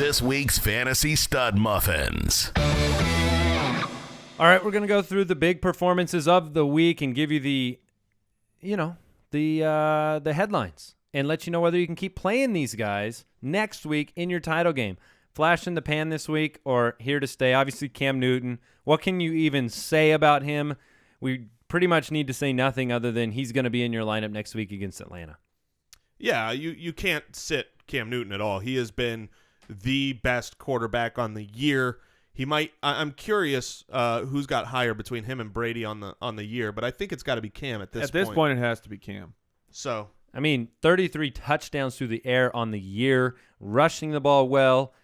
this week's Fantasy Stud Muffins. All right, we're going to go through the big performances of the week and give you the headlines and let you know whether you can keep playing these guys next week in your title game. Flash in the pan this week or here to stay? Obviously, Cam Newton. What can you even say about him? We pretty much need to say nothing other than he's going to be in your lineup next week against Atlanta. Yeah, you can't sit Cam Newton at all. He has been the best quarterback on the year. He might. I'm curious who's got higher between him and Brady on the year, but I think it's got to be Cam at this point. At this point, it has to be Cam. So 33 touchdowns through the air on the year, rushing the ball well,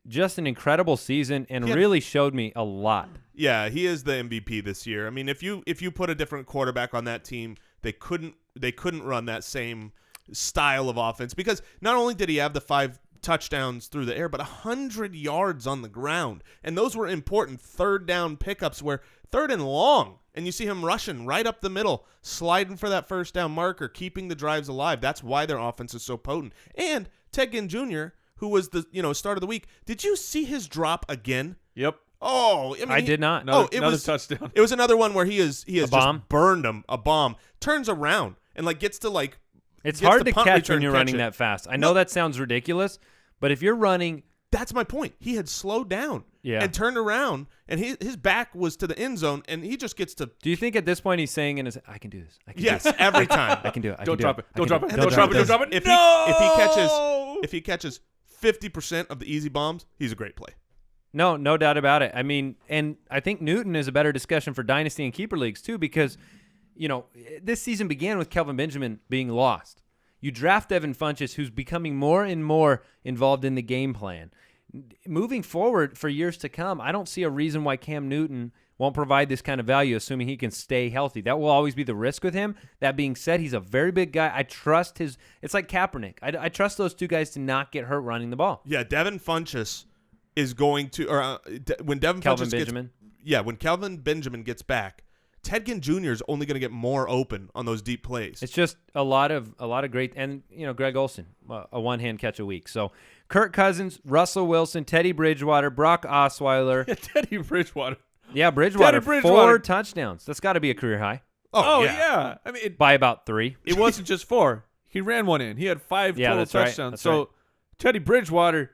just an incredible season, and really showed me a lot. Yeah, he is the MVP this year. I mean, if you put a different quarterback on that team, they couldn't run that same style of offense because not only did he have the 5 touchdowns through the air, but 100 yards on the ground. And those were important third down pickups where third and long, and you see him rushing right up the middle, sliding for that first down marker, keeping the drives alive. That's why their offense is so potent. And Ted Ginn Jr., who was the start of the week, did you see his drop again? Yep. Oh, I did not. Another touchdown. It was another one where he has just burned him, a bomb, turns around, and gets to It's hard to catch when you're running that fast. I know that sounds ridiculous, but if you're running, that's my point. He had slowed down and turned around, and his back was to the end zone, and he just gets to. Do you think at this point he's saying in his, I can do this? I can do yes, this. every time. I can do it. Don't drop it. Don't drop it. If he catches 50% of the easy bombs, he's a great play. No doubt about it. I mean, and I think Newton is a better discussion for dynasty and keeper leagues too, because this season began with Kelvin Benjamin being lost. You draft Devin Funchess, who's becoming more and more involved in the game plan. Moving forward for years to come, I don't see a reason why Cam Newton won't provide this kind of value, assuming he can stay healthy. That will always be the risk with him. That being said, he's a very big guy. I trust his – it's like Kaepernick. I trust those two guys to not get hurt running the ball. Yeah, Devin Funchess is going to when Devin Kelvin Funchess Benjamin. When Kelvin Benjamin gets back, Ted Ginn Jr. is only going to get more open on those deep plays. It's just a lot of great, and Greg Olsen, a one-hand catch a week. So Kirk Cousins, Russell Wilson, Teddy Bridgewater, Brock Osweiler. Teddy Bridgewater. Yeah, Bridgewater. Teddy Bridgewater. 4 touchdowns. That's got to be a career high. Oh yeah. I mean, by about 3. It wasn't just 4. He ran one in. He had 5 total touchdowns. Right. That's right. Teddy Bridgewater,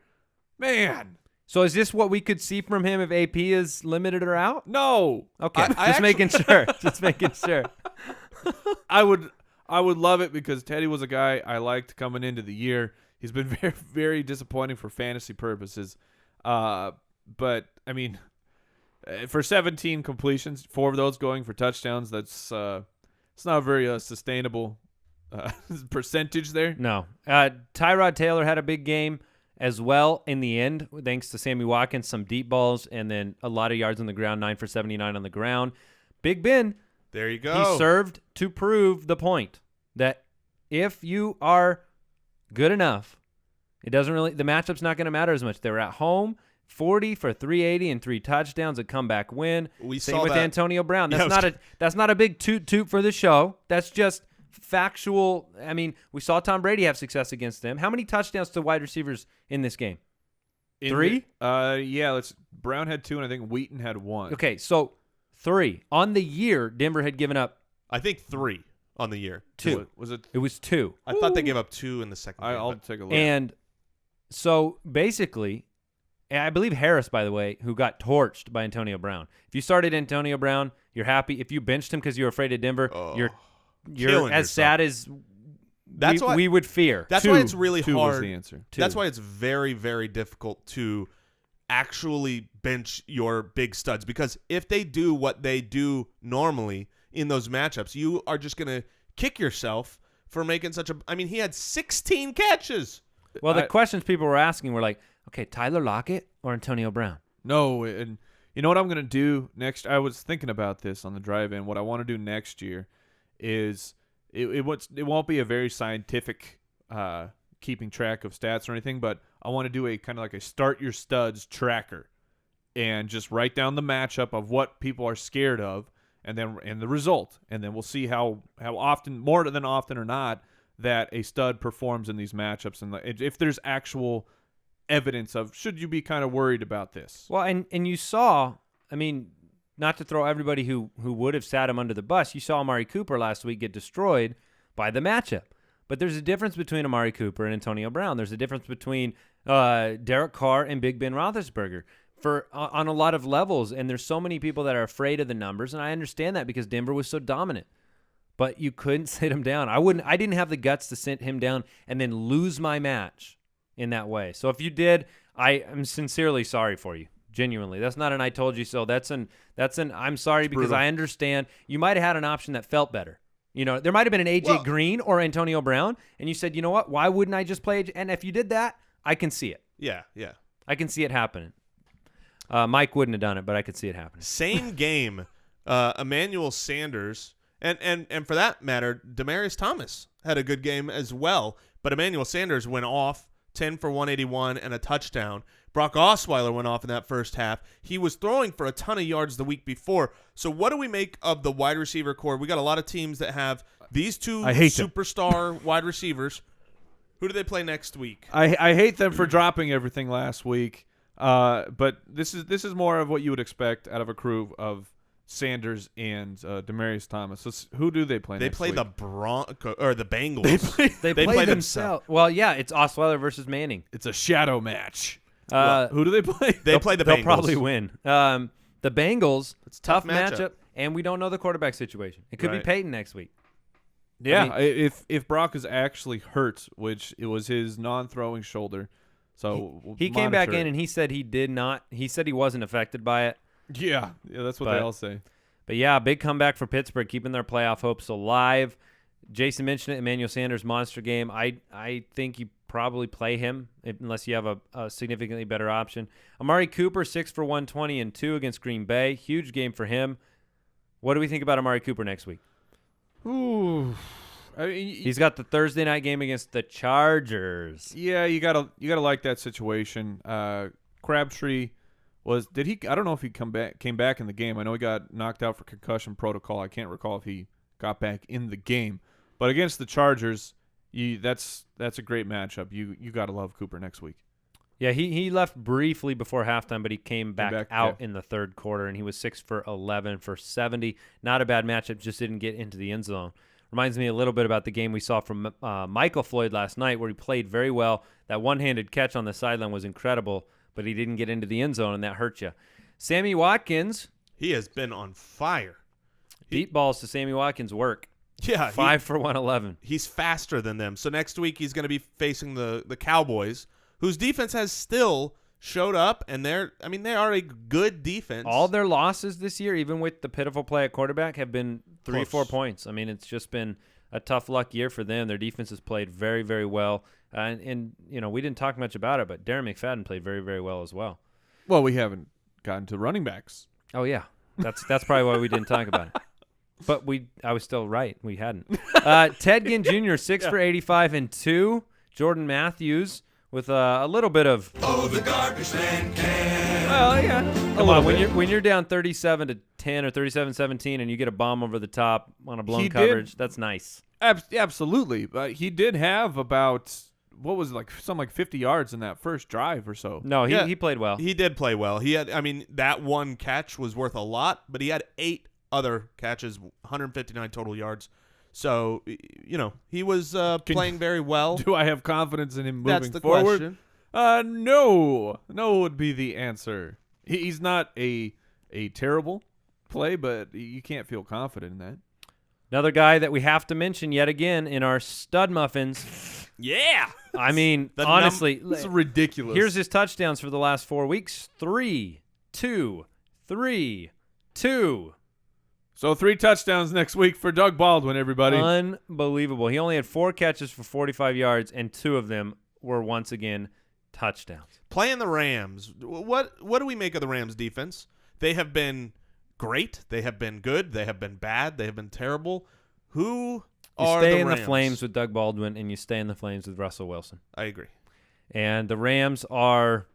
man. So is this what we could see from him if AP is limited or out? No. Okay. Just making sure. Just making sure. I would love it because Teddy was a guy I liked coming into the year. He's been very, very disappointing for fantasy purposes. But, I mean, for 17 completions, 4 of those going for touchdowns, it's not a very sustainable percentage there. No. Tyrod Taylor had a big game as well in the end, thanks to Sammy Watkins, some deep balls, and then a lot of yards on the ground, 9 for 79 on the ground. Big Ben. There you go. He served to prove the point that if you are good enough, the matchup's not going to matter as much. They were at home, 40 for 380 and 3 touchdowns, a comeback win. Same with Antonio Brown. That's not a big toot for the show. That's just factual. I mean, we saw Tom Brady have success against them. How many touchdowns to wide receivers in this game? 3? Brown had 2, and I think Wheaton had 1. Okay, so 3. On the year, Denver had given up. I think 3 on the year. 2. Was it? It was 2. I thought they gave up 2 in the second game. I'll take a look. And so basically, I believe Harris, by the way, who got torched by Antonio Brown. If you started Antonio Brown, you're happy. If you benched him because you were afraid of Denver, you're as sad as we would fear. That's why it's really 2 hard. Was the answer. 2. That's why it's very, very difficult to actually bench your big studs, because if they do what they do normally in those matchups, you are just going to kick yourself for making such a – I mean, he had 16 catches. Well, the questions people were asking were like, okay, Tyler Lockett or Antonio Brown? No, and you know what I'm going to do next? I was thinking about this on the drive-in. What I want to do next year is it won't be a very scientific keeping track of stats or anything, but I want to do a kind of like a start your studs tracker and just write down the matchup of what people are scared of and the result, and then we'll see how often, more than often or not, that a stud performs in these matchups, and if there's actual evidence of should you be kind of worried about this. Well, and you saw, I mean, not to throw everybody who would have sat him under the bus, you saw Amari Cooper last week get destroyed by the matchup. But there's a difference between Amari Cooper and Antonio Brown. There's a difference between Derek Carr and Big Ben Roethlisberger on a lot of levels. And there's so many people that are afraid of the numbers, and I understand that because Denver was so dominant. But you couldn't sit him down. I didn't have the guts to sit him down and then lose my match in that way. So if you did, I am sincerely sorry for you. Genuinely. That's not an I told you so. That's an I'm sorry because brutal. I understand you might have had an option that felt better. You know, there might have been an AJ Green or Antonio Brown, and you said, you know what? Why wouldn't I just play? And if you did that, I can see it. Yeah. I can see it happening. Mike wouldn't have done it, but I could see it happening. Same game, Emmanuel Sanders, and for that matter, Demaryius Thomas had a good game as well, but Emmanuel Sanders went off 10 for 181 and a touchdown. Brock Osweiler went off in that first half. He was throwing for a ton of yards the week before. So what do we make of the wide receiver core? We got a lot of teams that have these two superstar wide receivers. Who do they play next week? I hate them for dropping everything last week. But this is more of what you would expect out of a crew of Sanders and Demaryius Thomas. So who do they play next week? The Broncos or the Bengals. They play themselves. Well, yeah, it's Osweiler versus Manning. It's a shadow match. Who do they play? They play the Bengals. They'll probably win. The Bengals, it's a tough matchup, and we don't know the quarterback situation. It could be Peyton next week. Yeah, I mean, if Brock is actually hurt, which it was his non-throwing shoulder, so he came back in and he said he did not. He said he wasn't affected by it. Yeah, that's what they all say. But yeah, big comeback for Pittsburgh, keeping their playoff hopes alive. Jason mentioned it, Emmanuel Sanders monster game. I think you probably play him unless you have a significantly better option. Amari Cooper, 6 for 120 and 2 against Green Bay. Huge game for him. What do we think about Amari Cooper next week? Ooh. I mean, he's got the Thursday night game against the Chargers. Yeah, you gotta like that situation. Crabtree I don't know if he came back in the game. I know he got knocked out for concussion protocol. I can't recall if he got back in the game. But against the Chargers, that's a great matchup. You got to love Cooper next week. Yeah, he left briefly before halftime, but he came back out in the third quarter, and he was 6 for 11 for 70. Not a bad matchup, just didn't get into the end zone. Reminds me a little bit about the game we saw from Michael Floyd last night, where he played very well. That one-handed catch on the sideline was incredible, but he didn't get into the end zone, and that hurt you. Sammy Watkins. He has been on fire. Deep balls to Sammy Watkins work. Yeah. 5 for 111. He's faster than them. So next week he's going to be facing the Cowboys, whose defense has still showed up, and they are a good defense. All their losses this year, even with the pitiful play at quarterback, have been 3 or 4 points. I mean, it's just been a tough luck year for them. Their defense has played very, very well. And we didn't talk much about it, but Darren McFadden played very, very well as well. Well, we haven't gotten to running backs. Oh, yeah. That's probably why we didn't talk about it. But I was still right. We hadn't. Ted Ginn Jr., 6 for 85 and 2. Jordan Matthews with a little bit of the garbage man can. Well, yeah. Come on, when you're down 37-10 or 37-17 and you get a bomb over the top on a blown coverage, that's nice. Absolutely. He did have about what was it, something like 50 yards in that first drive or so. No, he played well. He did play well. That one catch was worth a lot, but he had 8 other catches, 159 total yards. So, he was playing very well. Do I have confidence in him moving That's the forward? question. No. No would be the answer. He's not a terrible play, but you can't feel confident in that. Another guy that we have to mention yet again in our stud muffins. Yeah. I mean, honestly. This is ridiculous. Here's his touchdowns for the last 4 weeks. 3, 2, 3, 2. So 3 touchdowns next week for Doug Baldwin, everybody. Unbelievable. He only had 4 catches for 45 yards, and 2 of them were once again touchdowns. Playing the Rams. What do we make of the Rams defense? They have been great. They have been good. They have been bad. They have been terrible. Who are the Rams? You stay in the flames with Doug Baldwin, and you stay in the flames with Russell Wilson. I agree. And the Rams are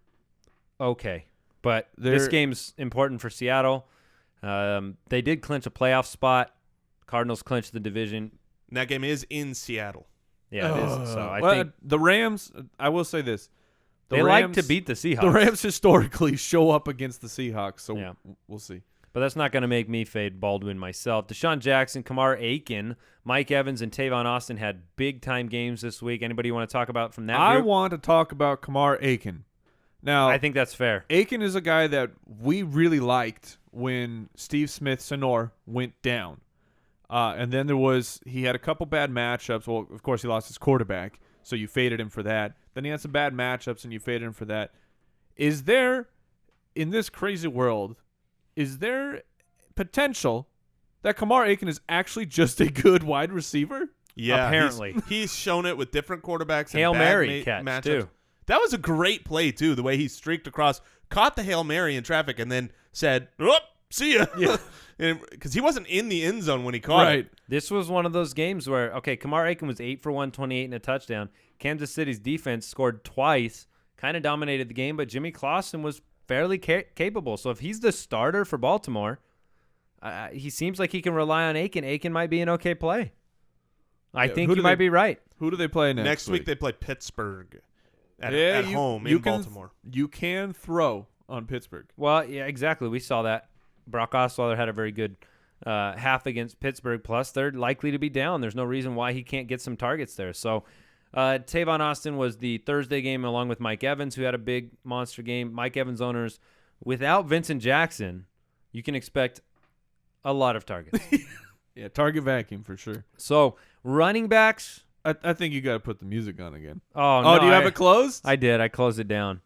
okay, but this game's important for Seattle. They did clinch a playoff spot. Cardinals clinched the division. And that game is in Seattle. Yeah, it is. So I think the Rams, I will say this. They like to beat the Seahawks. The Rams historically show up against the Seahawks, so Yeah. we'll see. But that's not going to make me fade Baldwin myself. Deshaun Jackson, Kamar Aiken, Mike Evans, and Tavon Austin had big-time games this week. Anybody you want to talk about from that I group? want to talk about Kamar Aiken. Now, I think that's fair. Aiken is a guy that we really liked when Steve Smith-Senor went down. And then he had a couple bad matchups. Well, of course, he lost his quarterback, so you faded him for that. Then he had some bad matchups, and you faded him for that. Is there, in this crazy world, is there potential that Kamar Aiken is actually just a good wide receiver? Yeah, apparently. he's shown it with different quarterbacks. Hail and bad Mary catch, matchups. too. That was a great play, too, the way he streaked across, caught the Hail Mary in traffic, and then said, "Oh, see ya." Yeah. Because he wasn't in the end zone when he caught it. This was one of those games where, okay, Kamar Aiken was 8 for 128 and a touchdown. Kansas City's defense scored twice, kind of dominated the game, but Jimmy Clausen was fairly capable. So if he's the starter for Baltimore, he seems like he can rely on Aiken. Aiken might be an okay play. I think you might be right. Who do they play Next week they play Pittsburgh at you- home you in can- Baltimore. You can throw on Pittsburgh. Well, yeah, exactly. We saw that. Brock Osweiler had a very good half against Pittsburgh. Plus, they're likely to be down. There's no reason why he can't get some targets there. So Tavon Austin was the Thursday game along with Mike Evans, who had a big monster game. Mike Evans owners, without Vincent Jackson, you can expect a lot of targets. Yeah, target vacuum for sure. So running backs. I think you got to put the music on again. Oh, no, do you have it closed? I did. I closed it down.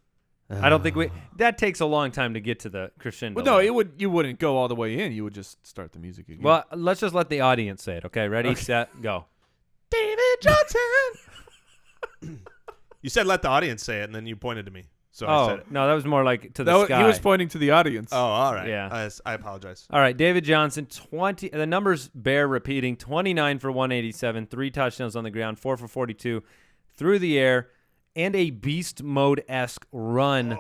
I don't think that takes a long time to get to the crescendo. Well, no, you wouldn't go all the way in. You would just start the music again. Well, let's just let the audience say it. Okay, ready, set, go. David Johnson. You said let the audience say it, and then you pointed to me. So I said it. No, that was more like to the sky. he was pointing to the audience. Oh, all right. Yeah. I apologize. All right, David Johnson, 20. The numbers bear repeating: 29 for 187, 3 touchdowns on the ground, 4 for 42 through the air, and a beast mode-esque run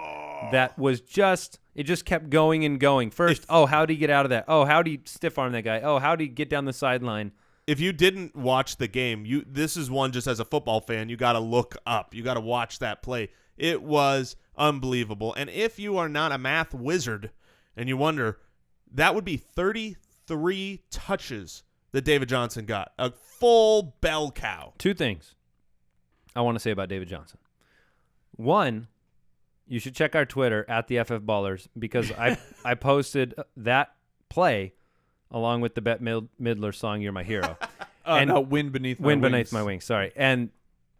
that was just kept going and going. First, how'd he get out of that? Oh, how'd he stiff arm that guy? Oh, how'd he get down the sideline? If you didn't watch the game, this is one just as a football fan, you got to look up. You got to watch that play. It was unbelievable. And if you are not a math wizard and you wonder, that would be 33 touches that David Johnson got. A full bell cow. 2 things I want to say about David Johnson. One, you should check our Twitter at the FF Ballers because I posted that play along with the Bette Midler song "You're My Hero." No, Wind Beneath My Wings. Sorry. And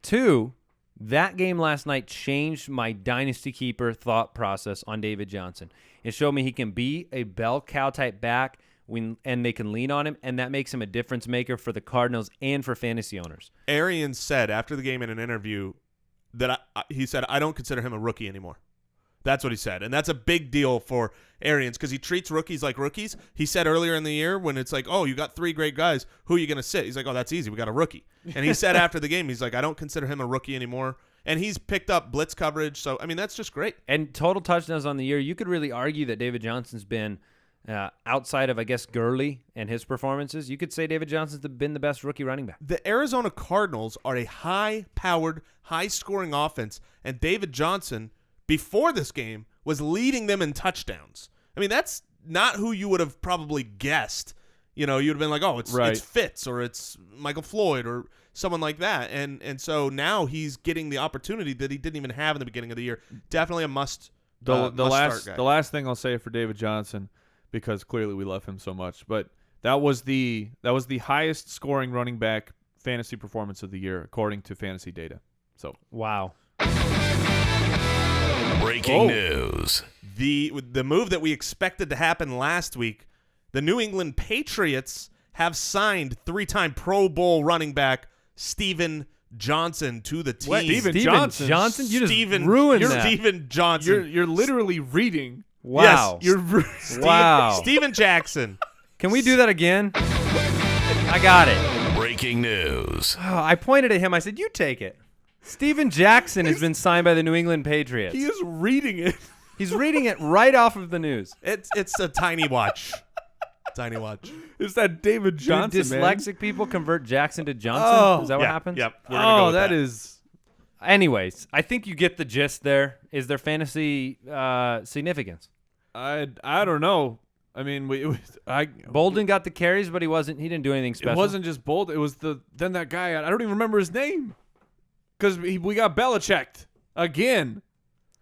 2, that game last night changed my dynasty keeper thought process on David Johnson. It showed me he can be a bell cow type back and they can lean on him, and that makes him a difference maker for the Cardinals and for fantasy owners. Arians said after the game in an interview that he said, I don't consider him a rookie anymore. That's what he said. And that's a big deal for Arians because he treats rookies like rookies. He said earlier in the year when it's like, oh, you got 3 great guys. Who are you going to sit? He's like, oh, that's easy. We got a rookie. And he said after the game, he's like, I don't consider him a rookie anymore. And he's picked up blitz coverage. So, I mean, that's just great. And total touchdowns on the year, you could really argue that David Johnson's been outside of, I guess, Gurley and his performances. You could say David Johnson's been the best rookie running back. The Arizona Cardinals are a high-powered, high-scoring offense. And David Johnson, before this game, was leading them in touchdowns. I mean, that's not who you would have probably guessed. You know, you'd have been like, oh, it's Fitz or it's Michael Floyd or someone like that. And so now he's getting the opportunity that he didn't even have in the beginning of the year. Definitely a must start guy. The last thing I'll say for David Johnson, because clearly we love him so much, but that was the highest scoring running back fantasy performance of the year according to fantasy data. So wow. Breaking news. The move that we expected to happen last week, the New England Patriots have signed 3-time Pro Bowl running back Steven Johnson to the team. What? Steven Johnson? You just ruined that. Steven Johnson. You're literally reading. Wow. Yes, wow. Steven Jackson. Can we do that again? I got it. Breaking news. Oh, I pointed at him. I said, you take it. Steven Jackson has been signed by the New England Patriots. He is reading it. He's reading it right off of the news. It's a tiny watch. Tiny watch. It's that David Johnson, Do dyslexic people convert Jackson to Johnson? Oh. Is that what happened? Yep. We're gonna go with that is. Anyways, I think you get the gist there. Is there fantasy significance? I don't know. I mean, Bolden got the carries, but he didn't do anything special. It wasn't just Bolden. It was then that guy. I don't even remember his name because we got Belichicked again.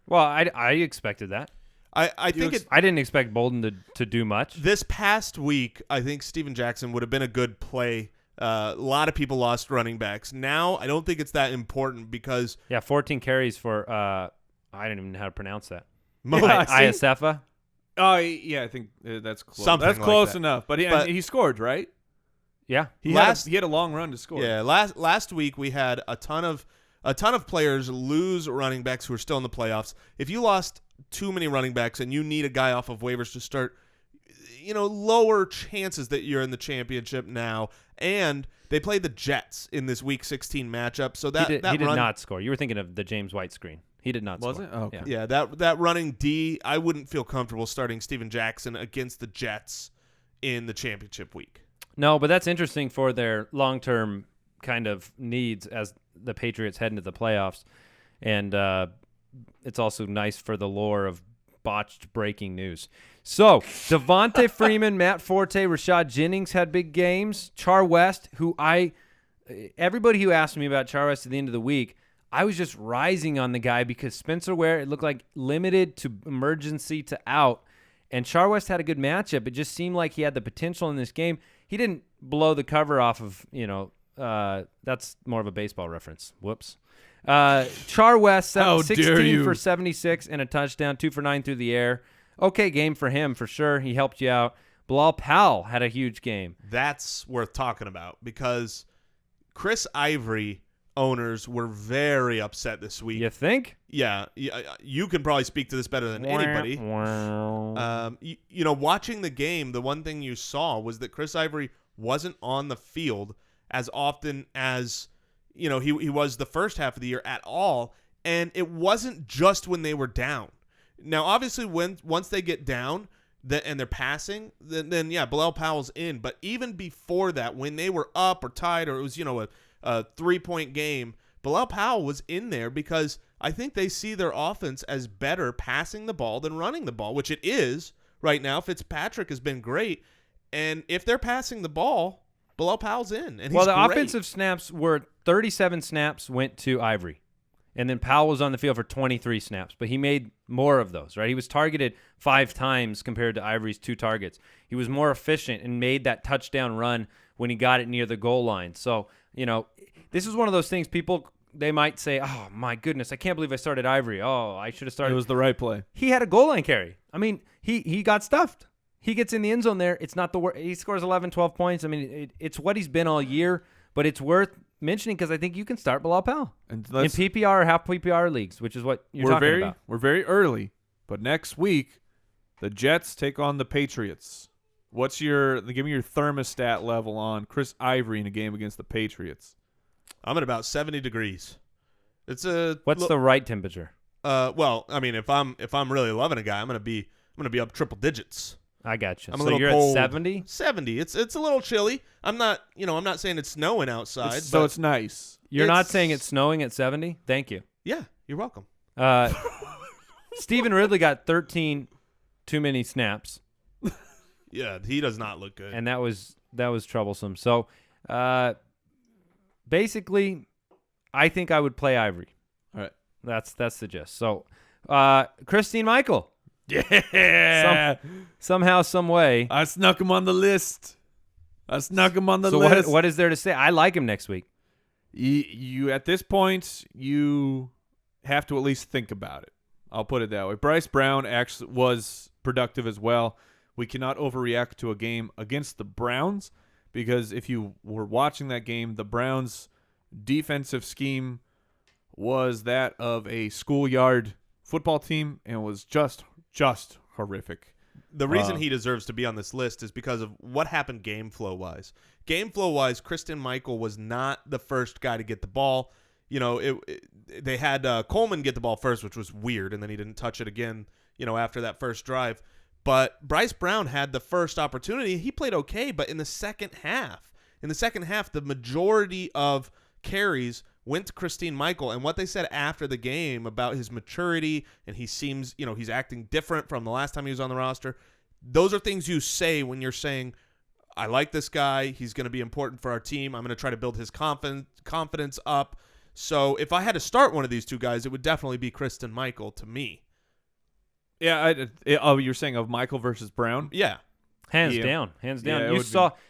Well, I expected that. I think I didn't expect Bolden to do much. This past week, I think Steven Jackson would have been a good play. A lot of people lost running backs. Now, I don't think it's that important because 14 carries for I don't even know how to pronounce that. Iasefa. Oh yeah, I think that's close. That's close enough. But he scored, right? Yeah, he had a long run to score. Yeah, last week we had a ton of players lose running backs who are still in the playoffs. If you lost too many running backs and you need a guy off of waivers to start, lower chances that you're in the championship now. And they played the Jets in this Week 16 matchup, so he did not score. You were thinking of the James White screen. He did not score. Was it? Oh, okay. Yeah, that running D, I wouldn't feel comfortable starting Steven Jackson against the Jets in the championship week. No, but that's interesting for their long-term kind of needs as the Patriots head into the playoffs. And it's also nice for the lore of botched breaking news. So, Devonta Freeman, Matt Forte, Rashad Jennings had big games. Char West, everybody who asked me about Char West at the end of the week, I was just rising on the guy because Spencer Ware, it looked like limited to emergency to out. And Char West had a good matchup. It just seemed like he had the potential in this game. He didn't blow the cover off of, that's more of a baseball reference. Whoops. Char West, 16 for 76 and a touchdown, 2 for 9 through the air. Okay game for him, for sure. He helped you out. Bilal Powell had a huge game. That's worth talking about because Chris Ivory owners were very upset this week. You think? Yeah. You can probably speak to this better than anybody. Watching the game, the one thing you saw was that Chris Ivory wasn't on the field as often as he was the first half of the year at all, and it wasn't just when they were down. Now, obviously, once they get down and they're passing, then Bilal Powell's in. But even before that, when they were up or tied, or it was a 3-point game, Bilal Powell was in there because I think they see their offense as better passing the ball than running the ball, which it is right now. Fitzpatrick has been great, and if they're passing the ball, Bilal Powell's in, and he's the great. Offensive snaps were 37 snaps went to Ivory. And then Powell was on the field for 23 snaps, but he made more of those, right? He was targeted 5 times compared to Ivory's 2 targets. He was more efficient and made that touchdown run when he got it near the goal line. So, this is one of those things they might say, oh, my goodness, I can't believe I started Ivory. Oh, I should have started. It was the right play. He had a goal line carry. I mean, he got stuffed. He gets in the end zone there. It's not the worst. He scores 11, 12 points. I mean, it's what he's been all year, but it's worth mentioning because I think you can start Bilal Powell in PPR or half PPR leagues, which is what you're talking about. We're very early, but next week the Jets take on the Patriots. Give me your thermostat level on Chris Ivory in a game against the Patriots? I'm at about 70 degrees. What's the right temperature? Well, I mean, if I'm really loving a guy, I'm gonna be up triple digits. I got you. I'm so you're cold. at 70? 70. It's a little chilly. I'm not saying it's snowing outside. So it's nice. You're not saying it's snowing at 70? Thank you. Yeah, you're welcome. Stevan Ridley got 13 too many snaps. Yeah, he does not look good. And that was troublesome. So, basically, I think I would play Ivory. All right. That's the gist. So, Christine Michael. Yeah. Somehow, some way. I snuck him on the list. So what is there to say? I like him next week. You at this point, you have to at least think about it. I'll put it that way. Bryce Brown actually was productive as well. We cannot overreact to a game against the Browns because if you were watching that game, the Browns' defensive scheme was that of a schoolyard football team and was just horrific. The reason he deserves to be on this list is because of what happened game flow wise. Game flow wise, Christine Michael was not the first guy to get the ball. They had Coleman get the ball first, which was weird, and then he didn't touch it again, after that first drive. But Bryce Brown had the first opportunity. He played okay, but in the second half, the majority of carries went to Christine Michael, and what they said after the game about his maturity, and he seems, he's acting different from the last time he was on the roster. Those are things you say when you're saying, I like this guy. He's going to be important for our team. I'm going to try to build his confidence up. So if I had to start one of these two guys, it would definitely be Kristen Michael to me. Yeah. You're saying of Michael versus Brown? Yeah. Hands down. Yeah,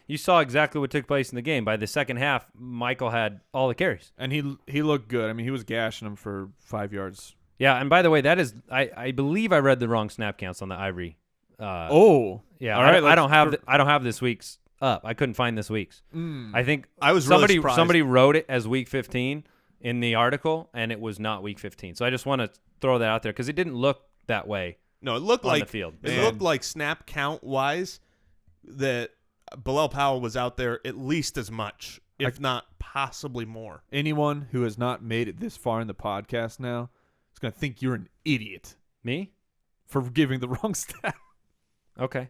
you saw exactly what took place in the game. By the second half, Michael had all the carries. And he looked good. I mean, he was gashing him for 5 yards. Yeah, and by the way, that is I believe I read the wrong snap counts on the Ivory. Yeah. All right. I don't let's- have this week's up. I couldn't find this week's. I think I was really surprised. somebody wrote it as week 15 in the article, and it was not week 15. So I just want to throw that out there because it didn't look that way. No, it looked on like the field. It looked like snap count wise that Bilal Powell was out there at least as much, if not possibly more. Anyone who has not made it this far in the podcast now is going to think you're an idiot Me? for giving the wrong stat. Okay.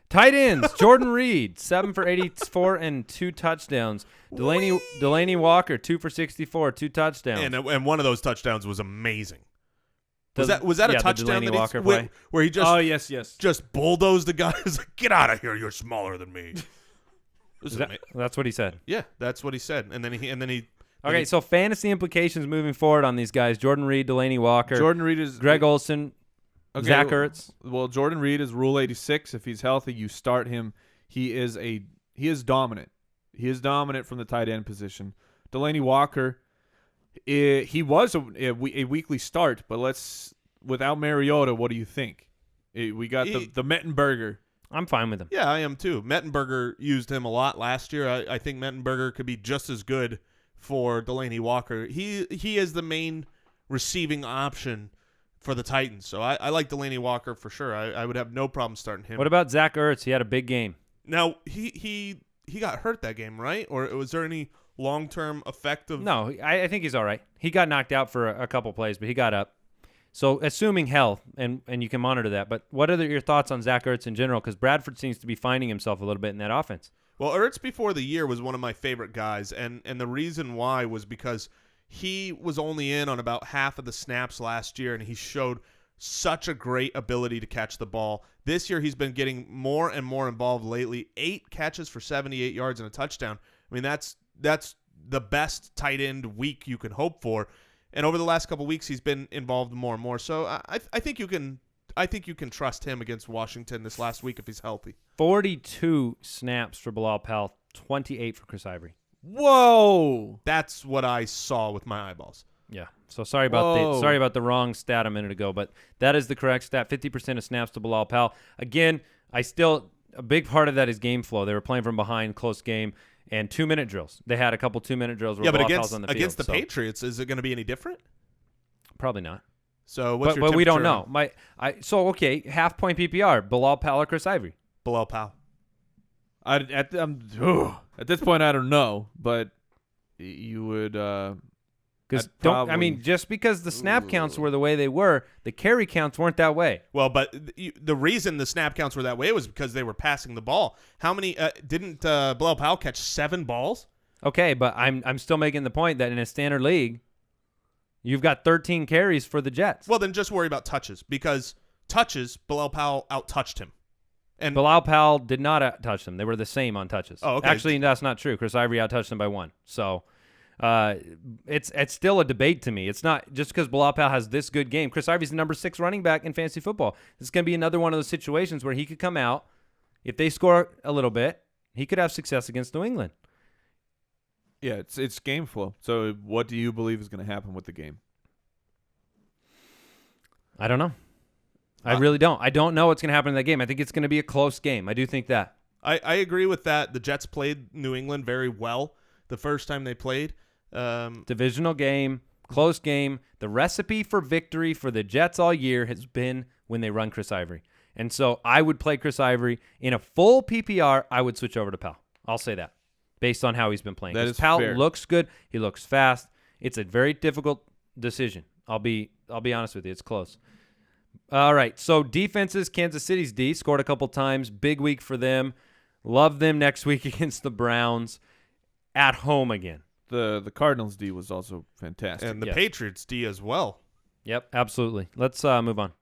Tight ends, Jordan Reed, 7 for 84 and 2 touchdowns. Delaney Walker, 2 for 64, 2 touchdowns. And one of those touchdowns was amazing. Was that a the touchdown Delaney that Walker play? where he just Oh, yes. just bulldozed the guy? He's like, get out of here! You're smaller than me. That's what he said. Yeah, that's what he said. And then he. Okay, so fantasy implications moving forward on these guys: Jordan Reed, Delaney Walker, Jordan Reed is Greg Olsen, okay, Zach Ertz. Well, Jordan Reed is Rule 86. If he's healthy, you start him. He is dominant. He is dominant from the tight end position. Delaney Walker, he was a weekly start, but without Mariota, what do you think? We got the Mettenberger. I'm fine with him. Yeah, I am too. Mettenberger used him a lot last year. I think Mettenberger could be just as good for Delaney Walker. He is the main receiving option for the Titans. So I like Delaney Walker for sure. I would have no problem starting him. What about Zach Ertz? He had a big game. Now, he got hurt that game, right? Or was there any long-term effect of... No, I think he's all right. He got knocked out for a couple plays, but he got up. So assuming health, and you can monitor that. But what are your thoughts on Zach Ertz in general? Because Bradford seems to be finding himself a little bit in that offense. Well, Ertz before the year was one of my favorite guys, and the reason why was because he was only in on about half of the snaps last year, and he showed such a great ability to catch the ball. This year he's been getting more and more involved lately. 8 catches for 78 yards and a touchdown. I mean, that's the best tight end week you can hope for. And over the last couple of weeks, he's been involved more and more. So I think you can trust him against Washington this last week if he's healthy. 42 snaps for Bilal Powell, 28 for Chris Ivory. Whoa! That's what I saw with my eyeballs. Yeah. So sorry about the wrong stat a minute ago, but that is the correct stat. 50% of snaps to Bilal Powell. Again, a big part of that is game flow. They were playing from behind, close game, and 2-minute drills. They had a couple 2-minute drills where Bilal Powell's on the field. Against the Patriots, is it going to be any different? Probably not. So what's your but we don't temperature know. Okay, half-point PPR, Bilal Powell or Chris Ivory? Bilal Powell. At this point, I don't know, but you would. Just because the snap counts were the way they were, the carry counts weren't that way. Well, but the reason the snap counts were that way was because they were passing the ball. How many didn't Bilal Powell catch 7 balls? Okay, but I'm still making the point that in a standard league, you've got 13 carries for the Jets. Well, then just worry about touches because Bilal Powell out-touched him. And Bilal Powell did not out-touch them. They were the same on touches. Oh, okay. Actually, that's not true. Chris Ivory out-touched them by 1. So it's still a debate to me. It's not just because Bilal Powell has this good game. Chris Ivory's the number 6 running back in fantasy football. This is going to be another one of those situations where he could come out. If they score a little bit, he could have success against New England. Yeah, it's game flow. So what do you believe is going to happen with the game? I don't know. I really don't. I don't know what's going to happen in that game. I think it's going to be a close game. I do think that. I agree with that. The Jets played New England very well the first time they played. Divisional game, close game. The recipe for victory for the Jets all year has been when they run Chris Ivory. And so I would play Chris Ivory. In a full PPR, I would switch over to Powell. I'll say that based on how he's been playing. That is Powell fair. looks good. He looks fast. It's a very difficult decision. I'll be honest with you. It's close. All right, so defenses, Kansas City's D scored a couple times. Big week for them. Love them next week against the Browns at home again. the Cardinals D was also fantastic. And the Yes. Patriots D as well. Yep, absolutely. Let's move on.